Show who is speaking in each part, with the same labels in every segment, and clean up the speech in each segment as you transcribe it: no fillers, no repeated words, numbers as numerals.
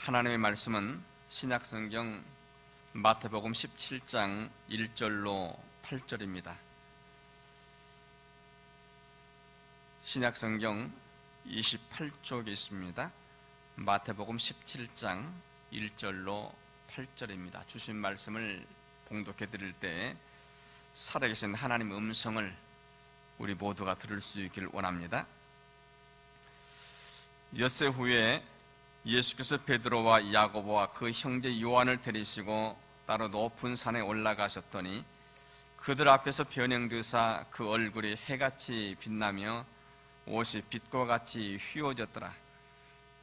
Speaker 1: 하나님의 말씀은 신약성경 마태복음 17장 1절로 8절입니다. 신약성경 28쪽에 있습니다. 마태복음 17장 1절로 8절입니다. 주신 말씀을 봉독해 드릴 때 살아계신 하나님의 음성을 우리 모두가 들을 수 있기를 원합니다. 엿새 후에 예수께서 베드로와 야고보와 그 형제 요한을 데리시고 따로 높은 산에 올라가셨더니 그들 앞에서 변형되사 그 얼굴이 해같이 빛나며 옷이 빛과 같이 휘어졌더라.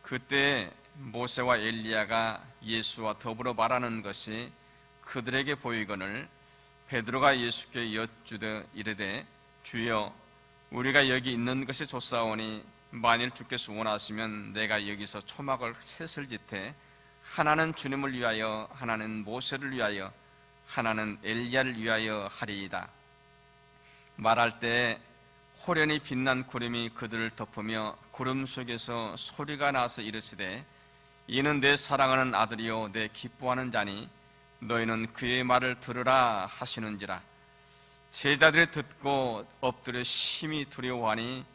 Speaker 1: 그때 모세와 엘리야가 예수와 더불어 말하는 것이 그들에게 보이거늘 베드로가 예수께 여쭈되 이르되 주여 우리가 여기 있는 것이 좋사오니 만일 주께서 원하시면 내가 여기서 초막을 셋을 짓되 하나는 주님을 위하여 하나는 모세를 위하여 하나는 엘리야를 위하여 하리이다. 말할 때 호련히 빛난 구름이 그들을 덮으며 구름 속에서 소리가 나서 이르시되 이는 내 사랑하는 아들이요 내 기뻐하는 자니 너희는 그의 말을 들으라 하시는지라. 제자들이 듣고 엎드려 심히 두려워하니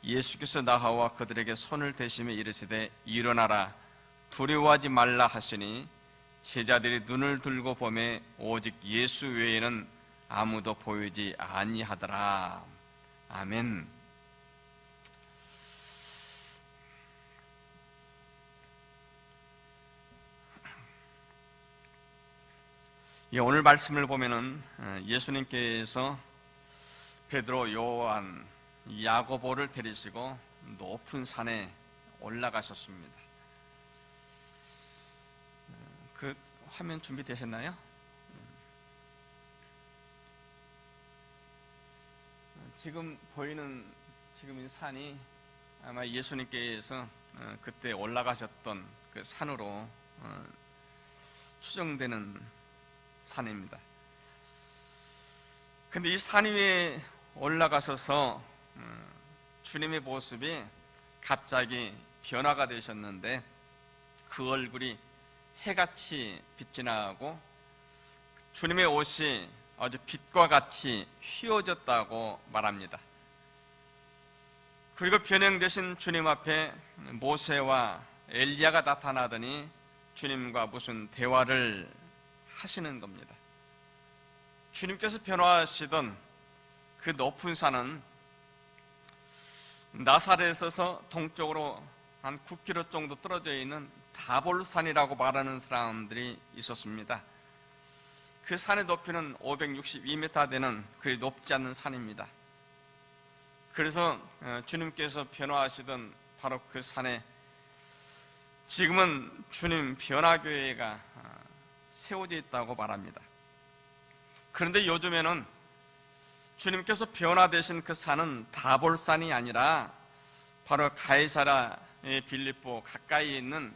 Speaker 1: 예수께서 나아와 그들에게 손을 대시며 이르시되 일어나라 두려워하지 말라 하시니 제자들이 눈을 들고 보매 오직 예수 외에는 아무도 보이지 아니하더라. 아멘. 오늘 말씀을 보면은 예수님께서 베드로, 요한, 야고보를 데리시고 높은 산에 올라가셨습니다. 그 화면 준비되셨나요? 지금 보이는 이 산이 아마 예수님께서 그때 올라가셨던 그 산으로 추정되는 산입니다. 근데 이 산 위에 올라가셔서 주님의 모습이 갑자기 변화가 되셨는데 그 얼굴이 해같이 빛이 나고 주님의 옷이 아주 빛과 같이 휘어졌다고 말합니다. 그리고 변형되신 주님 앞에 모세와 엘리야가 나타나더니 주님과 무슨 대화를 하시는 겁니다. 주님께서 변화하시던 그 높은 산은 나사렛에서 동쪽으로 한 9km 정도 떨어져 있는 다볼산이라고 말하는 사람들이 있었습니다. 그 산의 높이는 562m 되는 그리 높지 않는 산입니다. 그래서 주님께서 변화하시던 바로 그 산에 지금은 주님 변화교회가 세워져 있다고 말합니다. 그런데 요즘에는 주님께서 변화되신 그 산은 다볼산이 아니라 바로 가이사라의 빌립보 가까이에 있는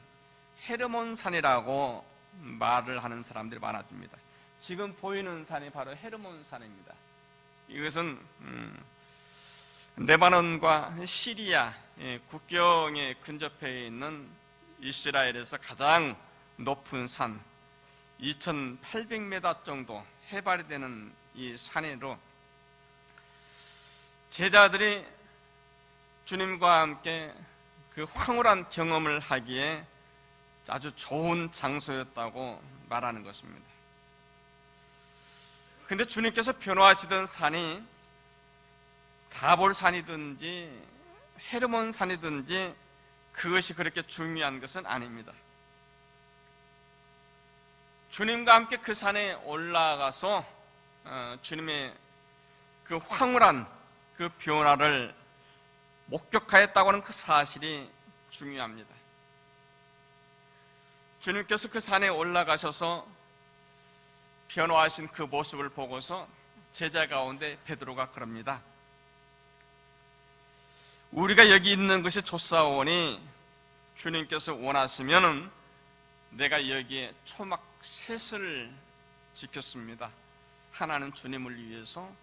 Speaker 1: 헤르몬산이라고 말을 하는 사람들이 많아집니다. 지금 보이는 산이 바로 헤르몬산입니다. 이것은 레바논과 시리아 국경에 근접해 있는 이스라엘에서 가장 높은 산 2800m 정도 해발이 되는 이 산으로 제자들이 주님과 함께 그 황홀한 경험을 하기에 아주 좋은 장소였다고 말하는 것입니다. 근데 주님께서 변화하시던 산이 다볼산이든지 헤르몬산이든지 그것이 그렇게 중요한 것은 아닙니다. 주님과 함께 그 산에 올라가서 주님의 그 황홀한 그 변화를 목격하였다고 하는 그 사실이 중요합니다. 주님께서 그 산에 올라가셔서 변화하신 그 모습을 보고서 제자 가운데 베드로가 그럽니다. 우리가 여기 있는 것이 좋사오니 주님께서 원하시면은 내가 여기에 초막 셋을 지켰습니다. 하나는 주님을 위해서,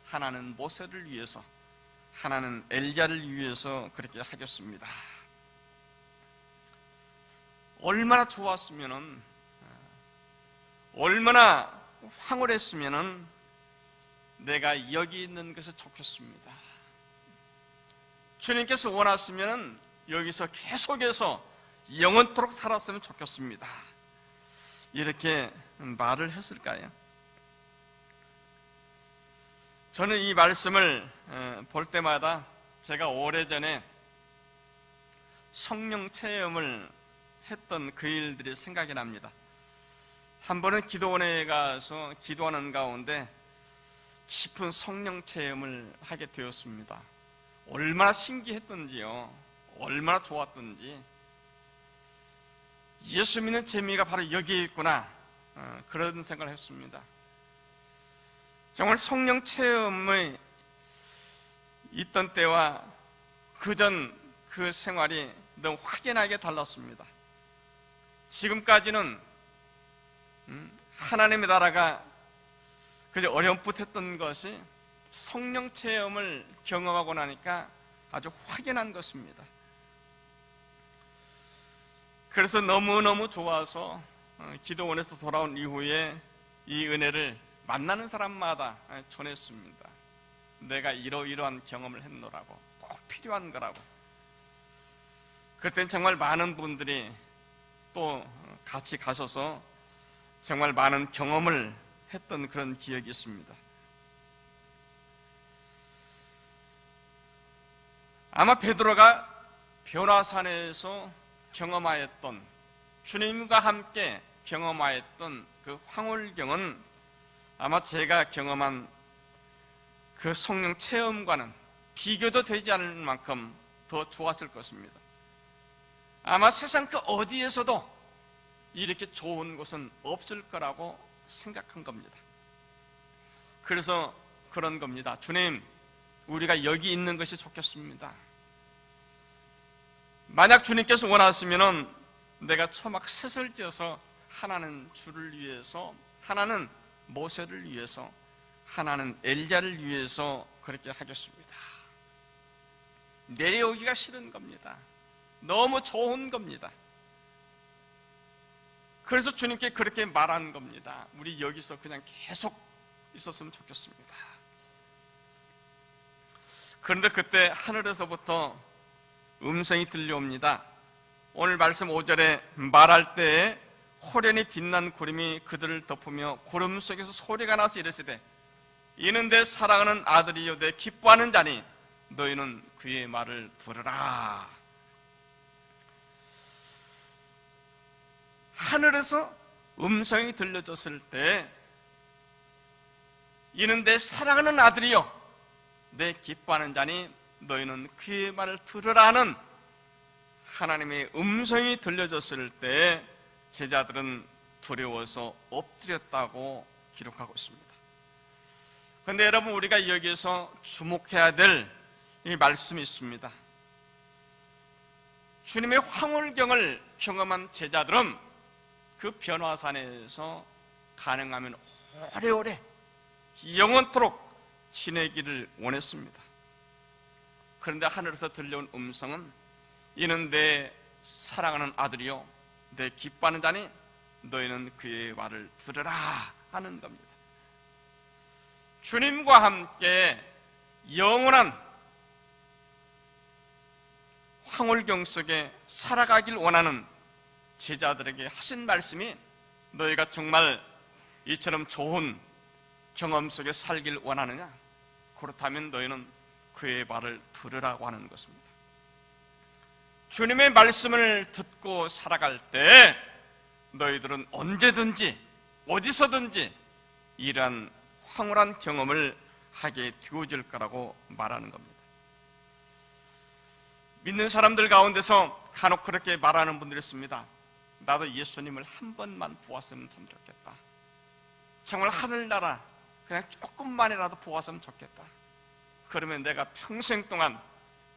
Speaker 1: 하나는 모세를 위해서, 하나는 엘리야를 위해서 그렇게 하겠습니다. 얼마나 좋았으면은, 얼마나 황홀했으면은 내가 여기 있는 것이 좋겠습니다. 주님께서 원하시면은 여기서 계속해서 영원토록 살았으면 좋겠습니다. 이렇게 말을 했을까요? 저는 이 말씀을 볼 때마다 제가 오래전에 성령 체험을 했던 그 일들이 생각이 납니다. 한 번은 기도원에 가서 기도하는 가운데 깊은 성령 체험을 하게 되었습니다. 얼마나 신기했던지요, 얼마나 좋았던지. 예수 믿는 재미가 바로 여기에 있구나, 그런 생각을 했습니다. 정말 성령 체험이 있던 때와 그전 그 생활이 너무 확연하게 달랐습니다. 지금까지는 하나님의 나라가 그저 어렴풋했던 것이 성령 체험을 경험하고 나니까 아주 확연한 것입니다. 그래서 너무너무 좋아서 기도원에서 돌아온 이후에 이 은혜를 만나는 사람마다 전했습니다. 내가 이러이러한 경험을 했노라고, 꼭 필요한 거라고. 그때 정말 많은 분들이 또 같이 가셔서 정말 많은 경험을 했던 그런 기억이 있습니다. 아마 베드로가 변화산에서 경험하였던, 주님과 함께 경험하였던 그 황홀경은 아마 제가 경험한 그 성령 체험과는 비교도 되지 않을 만큼 더 좋았을 것입니다. 아마 세상 그 어디에서도 이렇게 좋은 곳은 없을 거라고 생각한 겁니다. 그래서 그런 겁니다. 주님, 우리가 여기 있는 것이 좋겠습니다. 만약 주님께서 원하시면 내가 초막 셋을 지어서 하나는 주를 위해서, 하나는 모세를 위해서, 하나는 엘리야를 위해서 그렇게 하겠습니다. 내려오기가 싫은 겁니다. 너무 좋은 겁니다. 그래서 주님께 그렇게 말한 겁니다. 우리 여기서 그냥 계속 있었으면 좋겠습니다. 그런데 그때 하늘에서부터 음성이 들려옵니다. 오늘 말씀 5절에 말할 때에 호련히 빛난 구름이 그들을 덮으며 구름 속에서 소리가 나서 이르시되 이는 내 사랑하는 아들이요 내 기뻐하는 자니 너희는 그의 말을 들으라. 하늘에서 음성이 들려졌을 때 이는 내 사랑하는 아들이요 내 기뻐하는 자니 너희는 그의 말을 들으라는 하나님의 음성이 들려졌을 때 제자들은 두려워서 엎드렸다고 기록하고 있습니다. 그런데 여러분, 우리가 여기에서 주목해야 될 이 말씀이 있습니다. 주님의 황홀경을 경험한 제자들은 그 변화산에서 가능하면 오래오래 영원토록 지내기를 원했습니다. 그런데 하늘에서 들려온 음성은 이는 내 사랑하는 아들이요 내 기뻐하는 자니 너희는 그의 말을 들으라 하는 겁니다. 주님과 함께 영원한 황홀경 속에 살아가길 원하는 제자들에게 하신 말씀이 너희가 정말 이처럼 좋은 경험 속에 살길 원하느냐? 그렇다면 너희는 그의 말을 들으라고 하는 것입니다. 주님의 말씀을 듣고 살아갈 때 너희들은 언제든지 어디서든지 이러한 황홀한 경험을 하게 되어질 거라고 말하는 겁니다. 믿는 사람들 가운데서 간혹 그렇게 말하는 분들이 있습니다. 나도 예수님을 한 번만 보았으면 참 좋겠다. 정말 하늘나라 그냥 조금만이라도 보았으면 좋겠다. 그러면 내가 평생 동안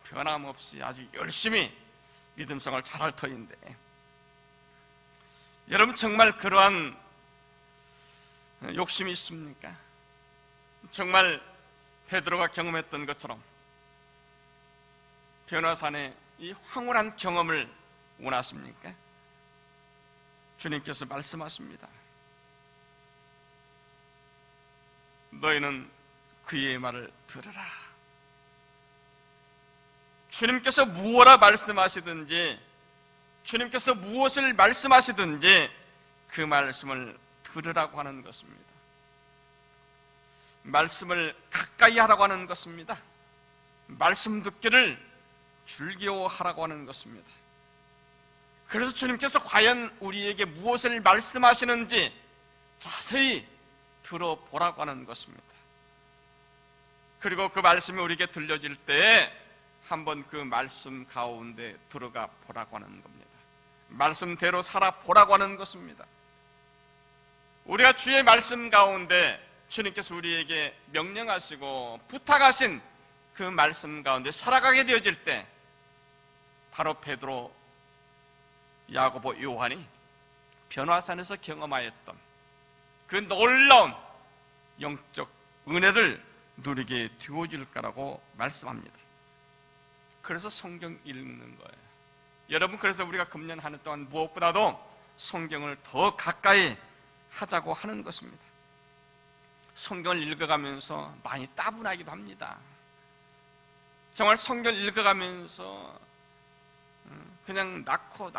Speaker 1: 변함없이 아주 열심히 믿음생활 잘할 터인데, 여러분 정말 그러한 욕심이 있습니까? 정말 베드로가 경험했던 것처럼 변화산의 이 황홀한 경험을 원하십니까? 주님께서 말씀하십니다. 너희는 그의 말을 들으라. 주님께서 무엇라 말씀하시든지, 주님께서 무엇을 말씀하시든지 그 말씀을 들으라고 하는 것입니다. 말씀을 가까이 하라고 하는 것입니다. 말씀 듣기를 즐거워하라고 하는 것입니다. 그래서 주님께서 과연 우리에게 무엇을 말씀하시는지 자세히 들어보라고 하는 것입니다. 그리고 그 말씀이 우리에게 들려질 때에 한번 그 말씀 가운데 들어가 보라고 하는 겁니다. 말씀대로 살아보라고 하는 것입니다. 우리가 주의 말씀 가운데 주님께서 우리에게 명령하시고 부탁하신 그 말씀 가운데 살아가게 되어질 때 바로 베드로, 야고보, 요한이 변화산에서 경험하였던 그 놀라운 영적 은혜를 누리게 되어질 거라고 말씀합니다. 그래서 성경 읽는 거예요. 여러분, 그래서 우리가 금년 한 해 동안 무엇보다도 성경을 더 가까이 하자고 하는 것입니다. 성경을 읽어가면서 많이 따분하기도 합니다. 정말 성경을 읽어가면서 그냥 낳고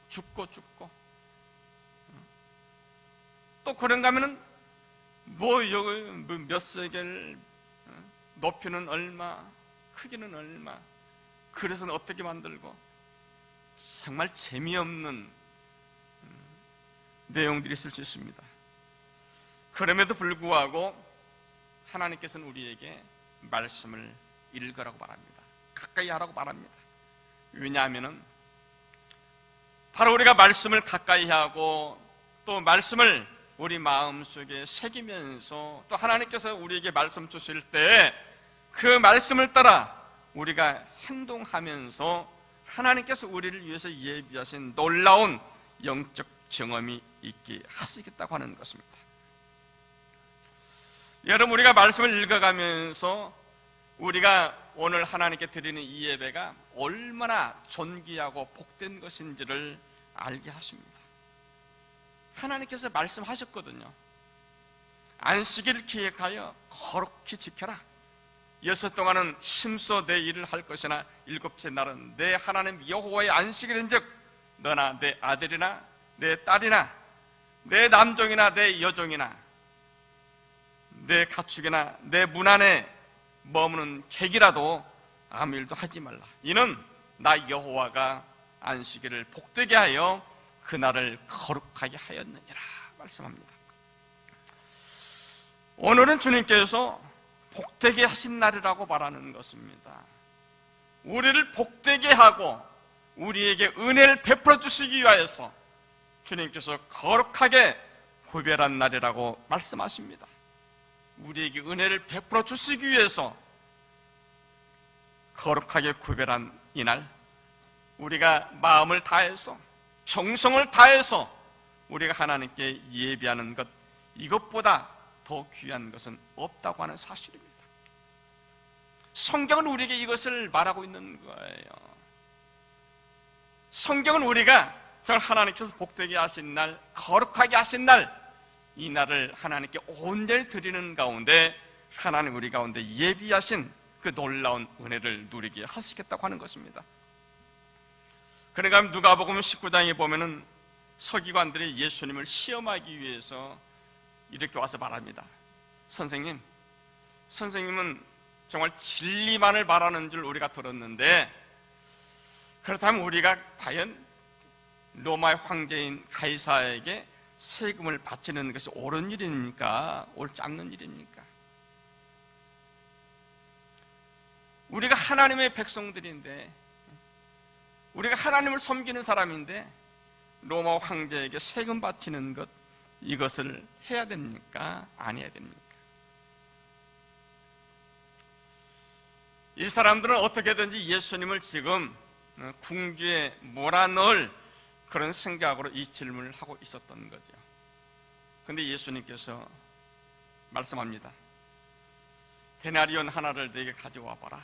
Speaker 1: 죽고 또 그런가 하면은 여기 몇 세겔, 높이는 얼마, 크기는 얼마, 그래서는 어떻게 만들고, 정말 재미없는 내용들이 있을 수 있습니다. 그럼에도 불구하고 하나님께서는 우리에게 말씀을 읽으라고 말합니다. 가까이 하라고 말합니다. 왜냐하면 바로 우리가 말씀을 가까이 하고 또 말씀을 우리 마음속에 새기면서 또 하나님께서 우리에게 말씀 주실 때 그 말씀을 따라 우리가 행동하면서 하나님께서 우리를 위해서 예비하신 놀라운 영적 경험이 있게 하시겠다고 하는 것입니다. 여러분, 우리가 말씀을 읽어가면서 우리가 오늘 하나님께 드리는 이 예배가 얼마나 존귀하고 복된 것인지를 알게 하십니다. 하나님께서 말씀하셨거든요. 안식일을 기획하여 거룩히 지켜라. 6 동안은 힘써 내 일을 할 것이나 7째 날은 내 하나님 여호와의 안식일인즉 너나 내 아들이나 내 딸이나 내 남종이나 내 여종이나 내 가축이나 내 문 안에 머무는 객이라도 아무 일도 하지 말라. 이는 나 여호와가 안식일을 복되게 하여 그날을 거룩하게 하였느니라 말씀합니다. 오늘은 주님께서 복되게 하신 날이라고 말하는 것입니다. 우리를 복되게 하고 우리에게 은혜를 베풀어 주시기 위하여서 주님께서 거룩하게 구별한 날이라고 말씀하십니다. 우리에게 은혜를 베풀어 주시기 위해서 거룩하게 구별한 이날, 우리가 마음을 다해서 정성을 다해서 우리가 하나님께 예비하는 것, 이것보다 더 귀한 것은 없다고 하는 사실입니다. 성경은 우리에게 이것을 말하고 있는 거예요. 성경은 우리가 정말 하나님께서 복되게 하신 날, 거룩하게 하신 날, 이 날을 하나님께 온전히 드리는 가운데 하나님 우리 가운데 예비하신 그 놀라운 은혜를 누리게 하시겠다고 하는 것입니다. 그러니까 누가복음 19장에 보면은 서기관들이 예수님을 시험하기 위해서 이렇게 와서 말합니다. 선생님은 정말 진리만을 말하는 줄 우리가 들었는데, 그렇다면 우리가 과연 로마의 황제인 가이사에게 세금을 바치는 것이 옳은 일입니까? 옳지 않는 일입니까? 우리가 하나님의 백성들인데, 우리가 하나님을 섬기는 사람인데 로마 황제에게 세금 바치는 것, 이것을 해야 됩니까? 안 해야 됩니까? 이 사람들은 어떻게든지 예수님을 지금 궁지에 몰아넣을 그런 생각으로 이 질문을 하고 있었던 거죠. 그런데 예수님께서 말씀합니다. 데나리온 하나를 내게 가져와 봐라.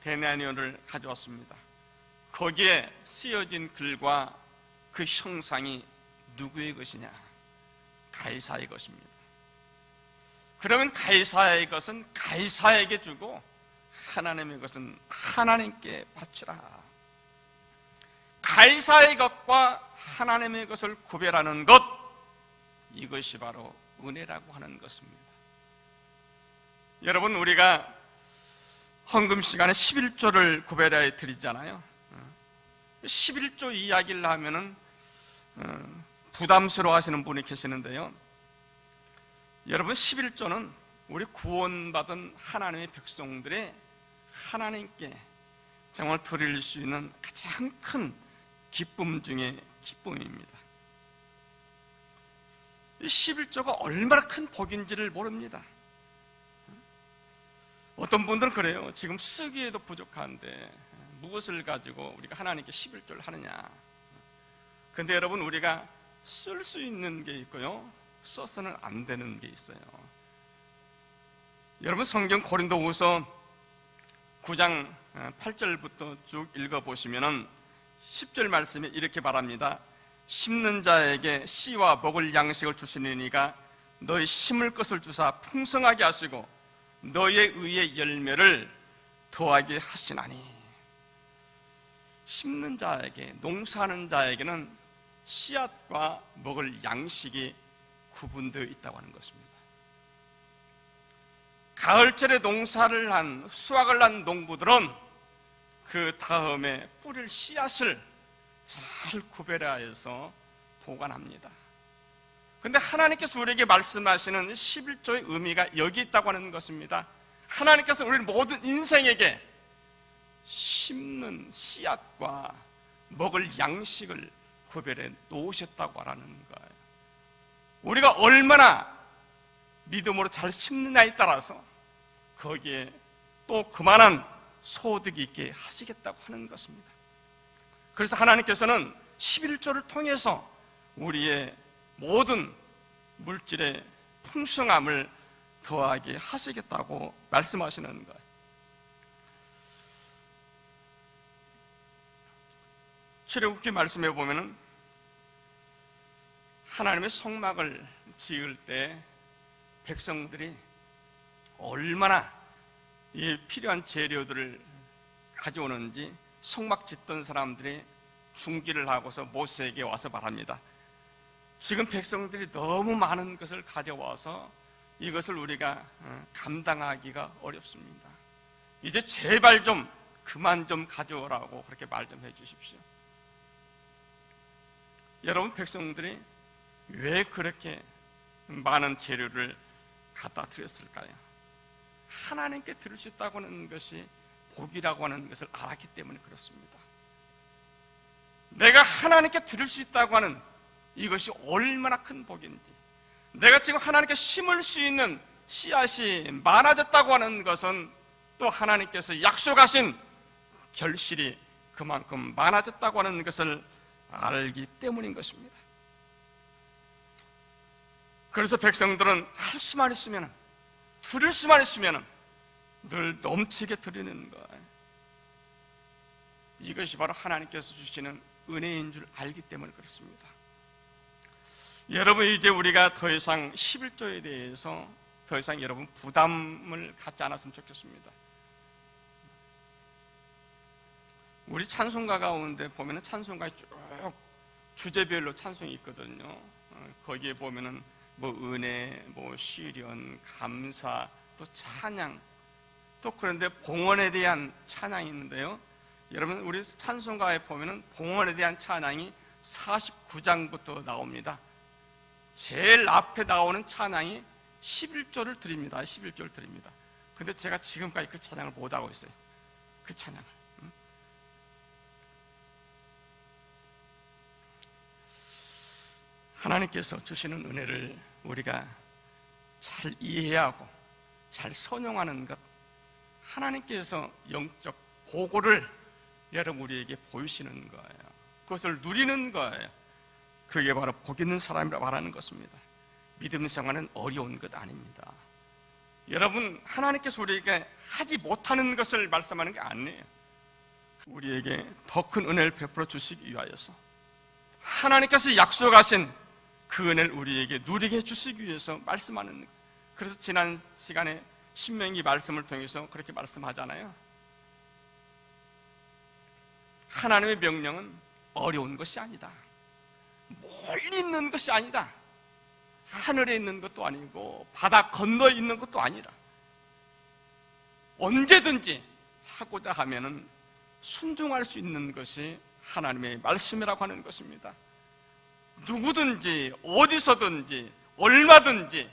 Speaker 1: 데나리온을 가져왔습니다. 거기에 쓰여진 글과 그 형상이 누구의 것이냐? 가이사의 것입니다. 그러면 가이사의 것은 가이사에게 주고 하나님의 것은 하나님께 바치라. 가이사의 것과 하나님의 것을 구별하는 것, 이것이 바로 은혜라고 하는 것입니다. 여러분, 우리가 헌금 시간에 11조를 구별해 드리잖아요. 11조 이야기를 하면은 부담스러워 하시는 분이 계시는데요. 여러분, 11조는 우리 구원받은 하나님의 백성들의 하나님께 정말 드릴 수 있는 가장 큰 기쁨 중에 기쁨입니다. 이 11조가 얼마나 큰 복인지를 모릅니다. 어떤 분들은 그래요. 지금 쓰기에도 부족한데 무엇을 가지고 우리가 하나님께 11조를 하느냐. 근데 여러분, 우리가 쓸 수 있는 게 있고요, 써서는 안 되는 게 있어요. 여러분, 성경 고린도후서 9장 8절부터 쭉 읽어보시면은 10절 말씀에 이렇게 말합니다. 심는 자에게 씨와 먹을 양식을 주시니가 너희 심을 것을 주사 풍성하게 하시고 너희의 의의 열매를 더하게 하시나니. 심는 자에게, 농사하는 자에게는 씨앗과 먹을 양식이 구분되어 있다고 하는 것입니다. 가을철에 농사를 한, 수확을 한 농부들은 그 다음에 뿌릴 씨앗을 잘 구별해서 보관합니다. 근데 하나님께서 우리에게 말씀하시는 11조의 의미가 여기 있다고 하는 것입니다. 하나님께서 우리 모든 인생에게 심는 씨앗과 먹을 양식을 구별해 놓으셨다고 하는 거예요. 우리가 얼마나 믿음으로 잘 심느냐에 따라서 거기에 또 그만한 소득이 있게 하시겠다고 하는 것입니다. 그래서 하나님께서는 11조를 통해서 우리의 모든 물질의 풍성함을 더하게 하시겠다고 말씀하시는 거예요. 출애굽기 말씀해 보면은 하나님의 성막을 지을 때 백성들이 얼마나 이 필요한 재료들을 가져오는지 성막 짓던 사람들이 중기를 하고서 모세에게 와서 말합니다. 지금 백성들이 너무 많은 것을 가져와서 이것을 우리가 감당하기가 어렵습니다. 이제 제발 좀 그만 좀 가져오라고 그렇게 말 좀 해주십시오. 여러분, 백성들이 왜 그렇게 많은 재료를 갖다 드렸을까요? 하나님께 드릴 수 있다고 하는 것이 복이라고 하는 것을 알았기 때문에 그렇습니다. 내가 하나님께 드릴 수 있다고 하는 이것이 얼마나 큰 복인지, 내가 지금 하나님께 심을 수 있는 씨앗이 많아졌다고 하는 것은 또 하나님께서 약속하신 결실이 그만큼 많아졌다고 하는 것을 알기 때문인 것입니다. 그래서 백성들은 할 수만 있으면, 드릴 수만 있으면 늘 넘치게 드리는 거예요. 이것이 바로 하나님께서 주시는 은혜인 줄 알기 때문에 그렇습니다. 여러분, 이제 우리가 더 이상 11조에 대해서 더 이상 여러분 부담을 갖지 않았으면 좋겠습니다. 우리 찬송가 가운데 보면은 찬송가에 쭉 주제별로 찬송이 있거든요. 거기에 보면은 뭐 은혜, 뭐 시련, 감사, 또 찬양, 또 그런데 봉헌에 대한 찬양이 있는데요. 여러분, 우리 찬송가에 보면은 봉헌에 대한 찬양이 49장부터 나옵니다. 제일 앞에 나오는 찬양이 11조를 드립니다. 11조를 드립니다. 근데 제가 지금까지 그 찬양을 못 하고 있어요. 그 찬양을. 하나님께서 주시는 은혜를 우리가 잘 이해하고 잘 선용하는 것, 하나님께서 영적 보고를 여러분 우리에게 보이시는 거예요. 그것을 누리는 거예요. 그게 바로 복 있는 사람이라고 말하는 것입니다. 믿음 생활은 어려운 것 아닙니다. 여러분, 하나님께서 우리에게 하지 못하는 것을 말씀하는 게 아니에요. 우리에게 더 큰 은혜를 베풀어 주시기 위하여서 하나님께서 약속하신 그 은혜를 우리에게 누리게 해주시기 위해서 말씀하는 거예요. 그래서 지난 시간에 신명기 말씀을 통해서 그렇게 말씀하잖아요. 하나님의 명령은 어려운 것이 아니다. 멀리 있는 것이 아니다. 하늘에 있는 것도 아니고 바다 건너에 있는 것도 아니라 언제든지 하고자 하면은 순종할 수 있는 것이 하나님의 말씀이라고 하는 것입니다. 누구든지 어디서든지 얼마든지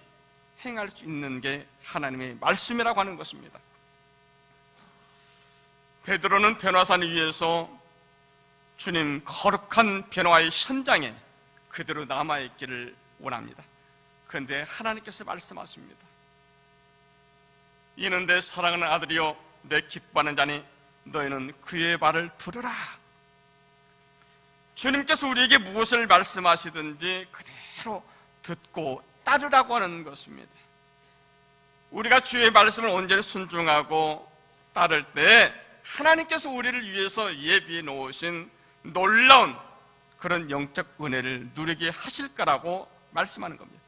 Speaker 1: 행할 수 있는 게 하나님의 말씀이라고 하는 것입니다. 베드로는 변화산 위에서 주님 거룩한 변화의 현장에 그대로 남아있기를 원합니다. 그런데 하나님께서 말씀하십니다. 이는 내 사랑하는 아들이요 내 기뻐하는 자니 너희는 그의 말을 들으라. 주님께서 우리에게 무엇을 말씀하시든지 그대로 듣고 따르라고 하는 것입니다. 우리가 주의 말씀을 온전히 순종하고 따를 때 하나님께서 우리를 위해서 예비해 놓으신 놀라운 그런 영적 은혜를 누리게 하실 거라고 말씀하는 겁니다.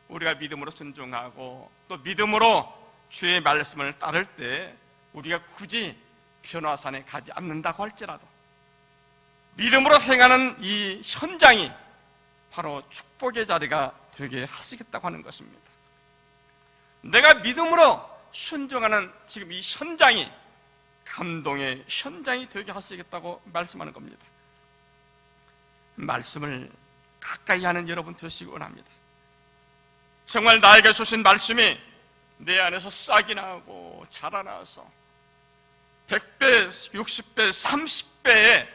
Speaker 1: 우리가 믿음으로 순종하고 또 믿음으로 주의 말씀을 따를 때 우리가 굳이 변화산에 가지 않는다고 할지라도 믿음으로 행하는 이 현장이 바로 축복의 자리가 되게 하시겠다고 하는 것입니다. 내가 믿음으로 순종하는 지금 이 현장이 감동의 현장이 되게 하시겠다고 말씀하는 겁니다. 말씀을 가까이 하는 여러분 되시기 원합니다. 정말 나에게 주신 말씀이 내 안에서 싹이 나고 자라나서 100배, 60배, 30배의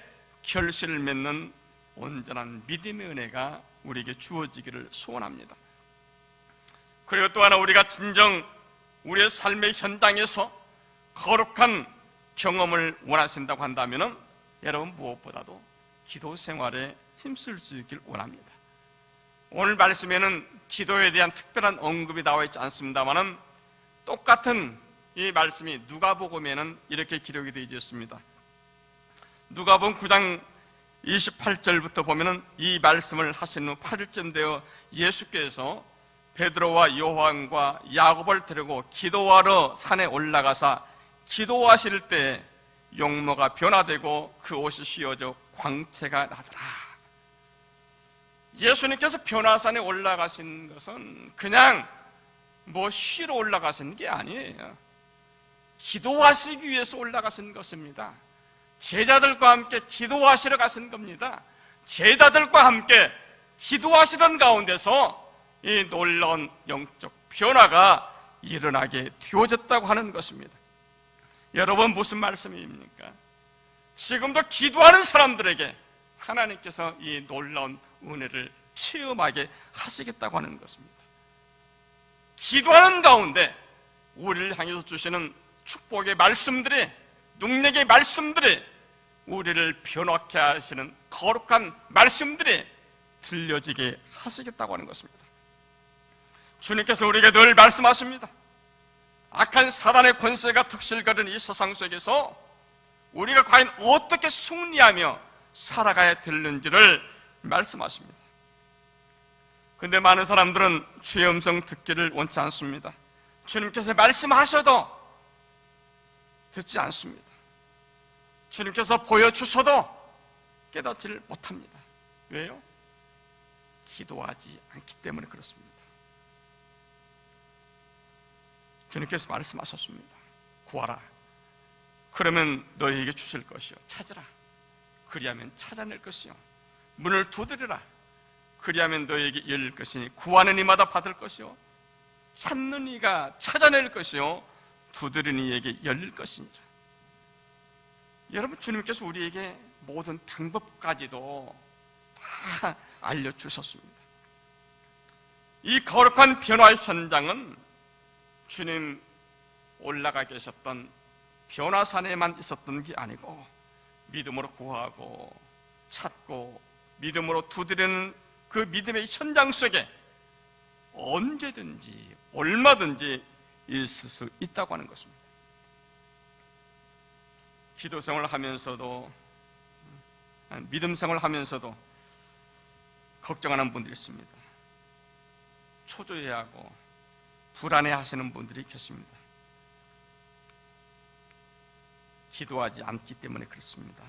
Speaker 1: 결실을 맺는 온전한 믿음의 은혜가 우리에게 주어지기를 소원합니다. 그리고 또 하나 우리가 진정 우리의 삶의 현장에서 거룩한 경험을 원하신다고 한다면 여러분 무엇보다도 기도 생활에 힘쓸 수 있길 원합니다. 오늘 말씀에는 기도에 대한 특별한 언급이 나와 있지 않습니다만 똑같은 이 말씀이 누가복음에는 이렇게 기록이 되어 있습니다. 누가복음 9장 28절부터 보면은 이 말씀을 하신 후 8일쯤 되어 예수께서 베드로와 요한과 야곱을 데리고 기도하러 산에 올라가사 기도하실 때 용모가 변화되고 그 옷이 휘어져 광채가 나더라. 예수님께서 변화산에 올라가신 것은 그냥 쉬러 올라가신 게 아니에요. 기도하시기 위해서 올라가신 것입니다. 제자들과 함께 기도하시러 가신 겁니다. 제자들과 함께 기도하시던 가운데서 이 놀라운 영적 변화가 일어나게 되어졌다고 하는 것입니다. 여러분 무슨 말씀입니까? 지금도 기도하는 사람들에게 하나님께서 이 놀라운 은혜를 체험하게 하시겠다고 하는 것입니다. 기도하는 가운데 우리를 향해서 주시는 축복의 말씀들이, 능력의 말씀들이, 우리를 변화케 하시는 거룩한 말씀들이 들려지게 하시겠다고 하는 것입니다. 주님께서 우리에게 늘 말씀하십니다. 악한 사단의 권세가 득실거리는 이 세상 속에서 우리가 과연 어떻게 승리하며 살아가야 되는지를 말씀하십니다. 그런데 많은 사람들은 주의 음성 듣기를 원치 않습니다. 주님께서 말씀하셔도 듣지 않습니다. 주님께서 보여주셔도 깨닫지를 못합니다. 왜요? 기도하지 않기 때문에 그렇습니다. 주님께서 말씀하셨습니다. 구하라. 그러면 너희에게 주실 것이요. 찾으라. 그리하면 찾아낼 것이요. 문을 두드리라. 그리하면 너희에게 열릴 것이니 구하는 이마다 받을 것이요. 찾는 이가 찾아낼 것이요. 두드리는 이에게 열릴 것이니라. 여러분 주님께서 우리에게 모든 방법까지도 다 알려주셨습니다. 이 거룩한 변화의 현장은 주님 올라가 계셨던 변화산에만 있었던 게 아니고 믿음으로 구하고 찾고 믿음으로 두드리는 그 믿음의 현장 속에 언제든지 얼마든지 있을 수 있다고 하는 것입니다. 기도 생활을 하면서도 믿음 생활을 하면서도 걱정하는 분들이 있습니다. 초조해하고 불안해하시는 분들이 계십니다. 기도하지 않기 때문에 그렇습니다.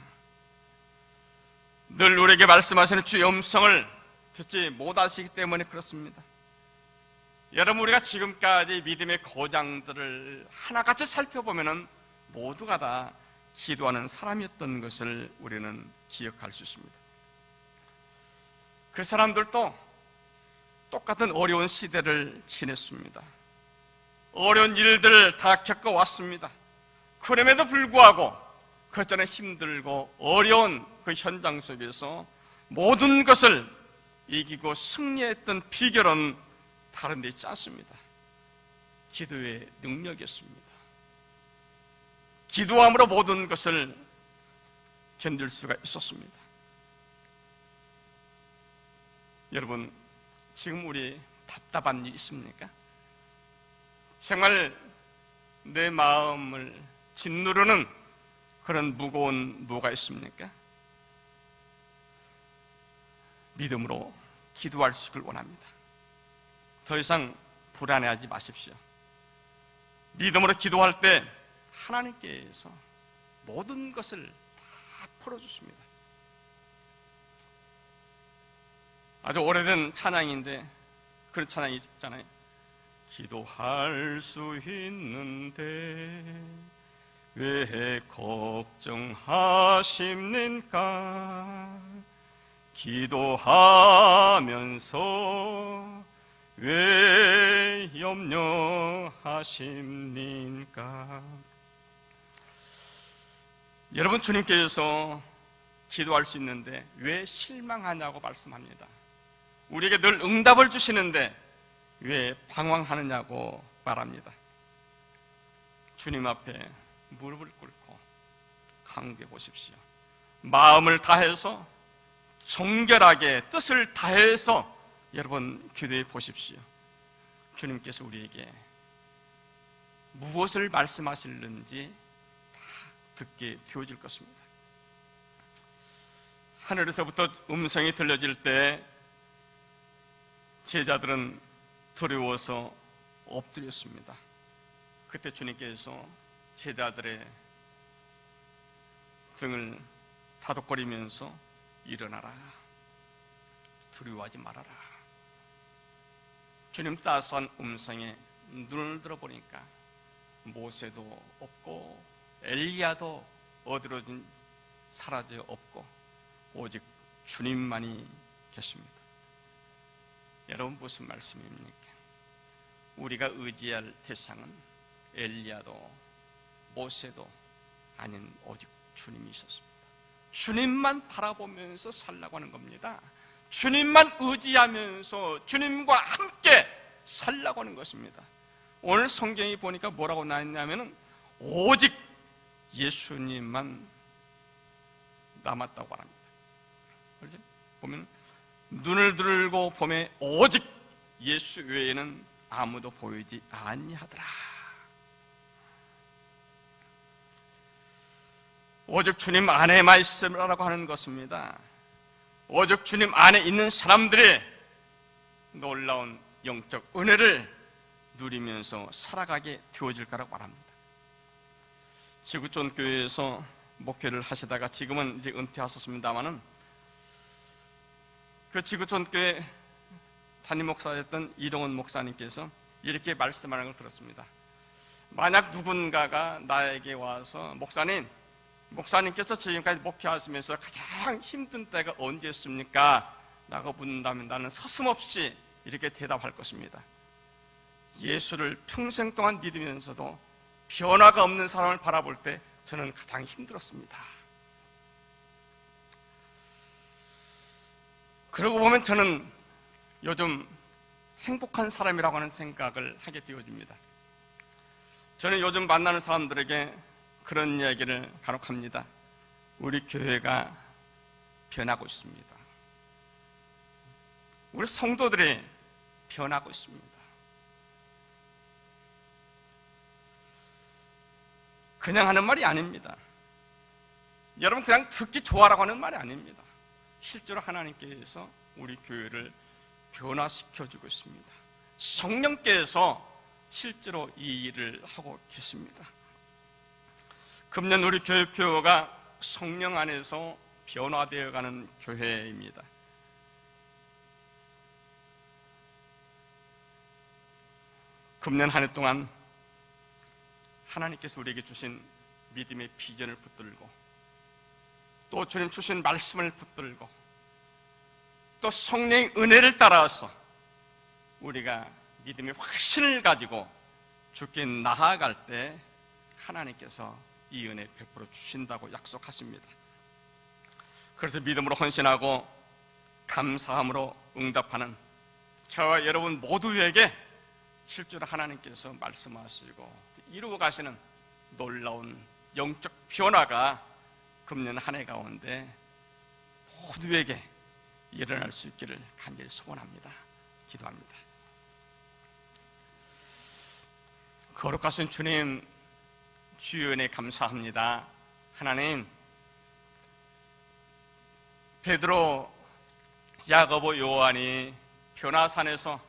Speaker 1: 늘 우리에게 말씀하시는 주의 음성을 듣지 못하시기 때문에 그렇습니다. 여러분, 우리가 지금까지 믿음의 고장들을 하나같이 살펴보면 모두가 다 기도하는 사람이었던 것을 우리는 기억할 수 있습니다. 그 사람들도 똑같은 어려운 시대를 지냈습니다. 어려운 일들을 다 겪어왔습니다. 그럼에도 불구하고 그 전에 힘들고 어려운 그 현장 속에서 모든 것을 이기고 승리했던 비결은 다른 데 있지 않습니다. 기도의 능력이었습니다. 기도함으로 모든 것을 견딜 수가 있었습니다. 여러분, 지금 우리 답답한 일 있습니까? 정말 내 마음을 짓누르는 그런 무거운 뭐가 있습니까? 믿음으로 기도할 수 있기를 원합니다. 더 이상 불안해하지 마십시오. 믿음으로 기도할 때 하나님께서 모든 것을 다 풀어주십니다. 아주 오래된 찬양인데 그런 찬양이 있잖아요. 기도할 수 있는데 왜 걱정하십니까? 기도하면서 왜 염려하십니까? 여러분, 주님께서 기도할 수 있는데 왜 실망하냐고 말씀합니다. 우리에게 늘 응답을 주시는데 왜 방황하느냐고 말합니다. 주님 앞에 무릎을 꿇고 간구해 보십시오. 마음을 다해서 정결하게 뜻을 다해서 여러분 기도해 보십시오. 주님께서 우리에게 무엇을 말씀하실는지 다 듣게 되어질 것입니다. 하늘에서부터 음성이 들려질 때 제자들은 두려워서 엎드렸습니다. 그때 주님께서 제자들의 등을 다독거리면서 일어나라, 두려워하지 말아라. 주님 따스한 음성에 눈을 들어보니까 모세도 없고 엘리야도 어디로 사라져 없고 오직 주님만이 계십니다. 여러분, 무슨 말씀입니까? 우리가 의지할 대상은 엘리야도 모세도 아닌 오직 주님이셨습니다. 주님만 바라보면서 살라고 하는 겁니다. 주님만 의지하면서 주님과 함께 살라고 하는 것입니다. 오늘 성경이 보니까 뭐라고 나왔냐면은 오직 예수님만 남았다고 합니다. 그렇죠? 보면 눈을 들고 보면 오직 예수 외에는 아무도 보이지 아니하더라. 오직 주님 안에만 있으라고 하는 것입니다. 오직 주님 안에 있는 사람들의 놀라운 영적 은혜를 누리면서 살아가게 되어질 거라고 말합니다. 지구촌 교회에서 목회를 하시다가 지금은 이제 은퇴하셨습니다마는 그 지구촌 교회 담임 목사였던 이동원 목사님께서 이렇게 말씀하는 걸 들었습니다. 만약 누군가가 나에게 와서 목사님께서 지금까지 목회하시면서 가장 힘든 때가 언제였습니까? 라고 묻는다면 나는 서슴없이 이렇게 대답할 것입니다. 예수를 평생 동안 믿으면서도 변화가 없는 사람을 바라볼 때 저는 가장 힘들었습니다. 그러고 보면 저는 요즘 행복한 사람이라고 하는 생각을 하게 되어집니다. 저는 요즘 만나는 사람들에게 그런 이야기를 간혹 합니다. 우리 교회가 변하고 있습니다. 우리 성도들이 변하고 있습니다. 그냥 하는 말이 아닙니다. 여러분, 그냥 듣기 좋아라고 하는 말이 아닙니다. 실제로 하나님께서 우리 교회를 변화시켜주고 있습니다. 성령께서 실제로 이 일을 하고 계십니다. 금년 우리 교회표가 성령 안에서 변화되어가는 교회입니다. 금년 한 해 동안 하나님께서 우리에게 주신 믿음의 비전을 붙들고, 또 주님 주신 말씀을 붙들고, 또 성령의 은혜를 따라서 우리가 믿음의 확신을 가지고 주께 나아갈 때 하나님께서 이 은혜 베풀어 주신다고 약속하십니다. 그래서 믿음으로 헌신하고 감사함으로 응답하는 저와 여러분 모두에게 실제로 하나님께서 말씀하시고 이루어 가시는 놀라운 영적 변화가 금년 한 해 가운데 모두에게 일어날 수 있기를 간절히 소원합니다. 기도합니다. 거룩하신 주님, 주의 은혜 감사합니다. 하나님, 베드로, 야고보, 요한이 변화산에서